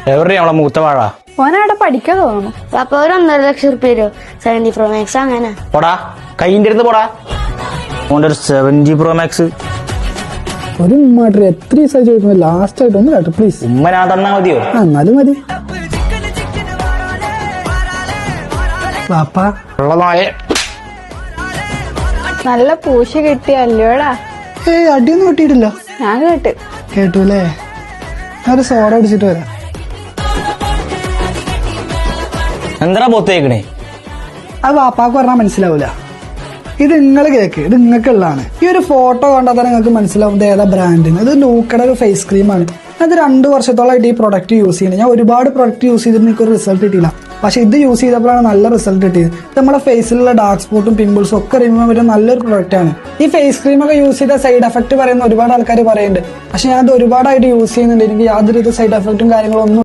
എവിടെ നമ്മളെ മൂത്ത വാഴ ഓനവിടെ പഠിക്കാൻ തോന്നുന്നു. അപ്പൊ ഒരു 1.5 ലക്ഷം റുപ്യ വരും. 70 Pro Max അങ്ങനെ. പോടാ, കൈൻ്റെ അടുത്ത് പോടാ. ഓൻ്റെ ഒരു 70 Pro Max. ഒരു ഉമ്മാട്ട് എത്ര ദിവസമായി ചോദിക്കുന്നത്, ലാസ്റ്റ് ആയിട്ട് ഒന്ന് കേട്ടോ പ്ലീസ്. ഉമ്മ ഞാൻ തന്നാ മതിയോ? എന്നാലും മതി. പാപ്പാ ഉള്ള നായെ. നല്ല പൂശ കിട്ടിയല്ലോടാ. അടിയൊന്നും കിട്ടിയിട്ടില്ല. ഞാൻ കേട്ട്. കേട്ടു അല്ലേ? ഞാനൊരു സോഡ അടിച്ചിട്ട് വരാം. എന്താ പോത്തേക്കണേ? അത് വാപ്പാക്ക് പറഞ്ഞാൽ മനസ്സിലാവൂല. ഇത് നിങ്ങൾ കേക്ക്, ഇത് നിങ്ങൾക്ക് ഉള്ളതാണ്. ഈ ഒരു ഫോട്ടോ കണ്ടാൽ തന്നെ നിങ്ങൾക്ക് മനസ്സിലാവും ഇത് ഏതാ ബ്രാൻഡിന്. ഇത് ലൂക്കയുടെ ഒരു ഫേസ് ക്രീമാണ്. അത് 2 വർഷത്തോളമായിട്ട് ഈ പ്രൊഡക്റ്റ് യൂസ് ചെയ്യുന്നത്. ഞാൻ ഒരുപാട് പ്രൊഡക്റ്റ് യൂസ് ചെയ്തിട്ട് എനിക്കൊരു റിസൾട്ട് കിട്ടിയില്ല. പക്ഷെ ഇത് യൂസ് ചെയ്തപ്പോഴാണ് നല്ല റിസൾട്ട് കിട്ടിയത്. ഇത് നമ്മുടെ ഫേസിലുള്ള ഡാർക്ക് സ്പോട്ടും പിമ്പിൾസും ഒക്കെ റിമൂവ് പറ്റുന്ന നല്ലൊരു പ്രൊഡക്റ്റ് ആണ്. ഈ ഫേസ് ക്രീം ഒക്കെ യൂസ് ചെയ്ത സൈഡ് എഫക്ട് പറയുന്ന ഒരുപാട് ആൾക്കാർ പറയുന്നുണ്ട്. പക്ഷെ ഞാനത് ഒരുപാടായിട്ട് യൂസ് ചെയ്യുന്നുണ്ട്. എനിക്ക് യാതൊരു സൈഡ് എഫക്റ്റും കാര്യങ്ങളൊന്നും